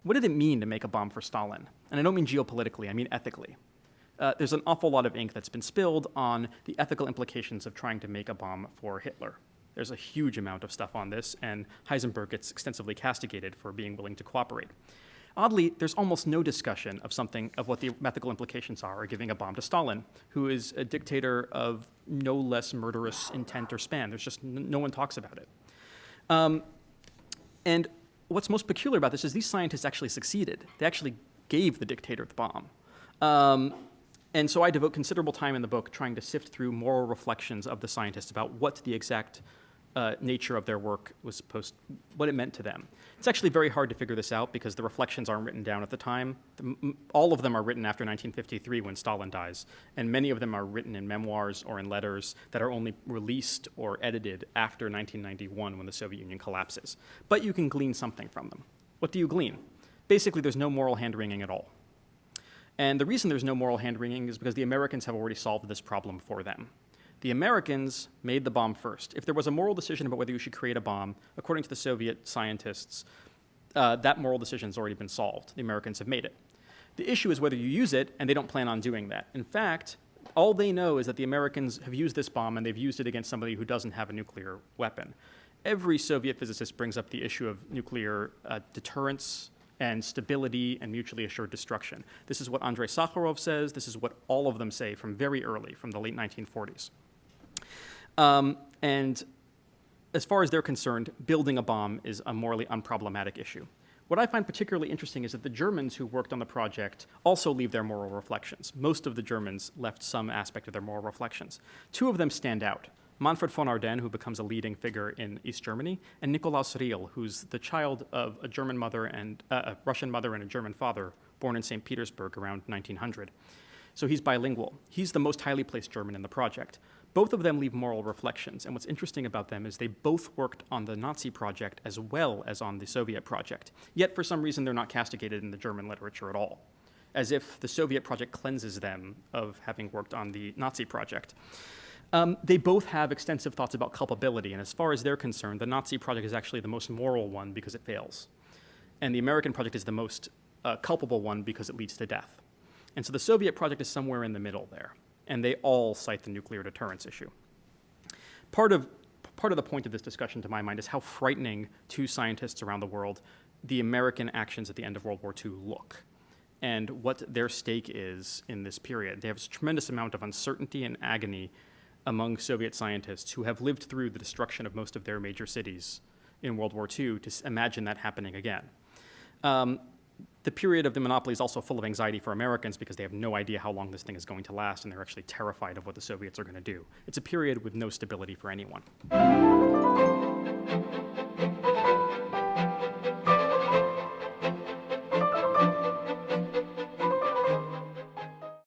What did it mean to make a bomb for Stalin? And I don't mean geopolitically, I mean ethically. There's an awful lot of ink that's been spilled on the ethical implications of trying to make a bomb for Hitler. There's a huge amount of stuff on this, and Heisenberg gets extensively castigated for being willing to cooperate. Oddly, there's almost no discussion of what the ethical implications are of giving a bomb to Stalin, who is a dictator of no less murderous intent or span. There's just no one talks about it. And what's most peculiar about this is these scientists actually succeeded. They actually gave the dictator the bomb. And so I devote considerable time in the book trying to sift through moral reflections of the scientists about what the exact nature of their work was what it meant to them. It's actually very hard to figure this out because the reflections aren't written down at the time. All of them are written after 1953 when Stalin dies, and many of them are written in memoirs or in letters that are only released or edited after 1991 when the Soviet Union collapses. But you can glean something from them. What do you glean? Basically, there's no moral hand-wringing at all. And the reason there's no moral hand-wringing is because the Americans have already solved this problem for them. The Americans made the bomb first. If there was a moral decision about whether you should create a bomb, according to the Soviet scientists, that moral decision has already been solved. The Americans have made it. The issue is whether you use it, and they don't plan on doing that. In fact, all they know is that the Americans have used this bomb, and they've used it against somebody who doesn't have a nuclear weapon. Every Soviet physicist brings up the issue of nuclear deterrence and stability and mutually assured destruction. This is what Andrei Sakharov says. This is what all of them say from very early, from the late 1940s. And as far as they're concerned, building a bomb is a morally unproblematic issue. What I find particularly interesting is that the Germans who worked on the project also leave their moral reflections. Most of the Germans left some aspect of their moral reflections. Two of them stand out. Manfred von Ardenne, who becomes a leading figure in East Germany, and Nikolaus Riel, who's the child of a German mother and a Russian mother and a German father, born in St. Petersburg around 1900. So he's bilingual. He's the most highly placed German in the project. Both of them leave moral reflections, and what's interesting about them is they both worked on the Nazi project as well as on the Soviet project. Yet, for some reason, they're not castigated in the German literature at all, as if the Soviet project cleanses them of having worked on the Nazi project. They both have extensive thoughts about culpability, and as far as they're concerned, the Nazi project is actually the most moral one because it fails. And the American project is the most culpable one because it leads to death. And so the Soviet project is somewhere in the middle there, and they all cite the nuclear deterrence issue. Part of the point of this discussion, to my mind, is how frightening to scientists around the world the American actions at the end of World War II look, and what their stake is in this period. They have a tremendous amount of uncertainty and agony among Soviet scientists who have lived through the destruction of most of their major cities in World War II to imagine that happening again. The period of the monopoly is also full of anxiety for Americans because they have no idea how long this thing is going to last, and they're actually terrified of what the Soviets are going to do. It's a period with no stability for anyone.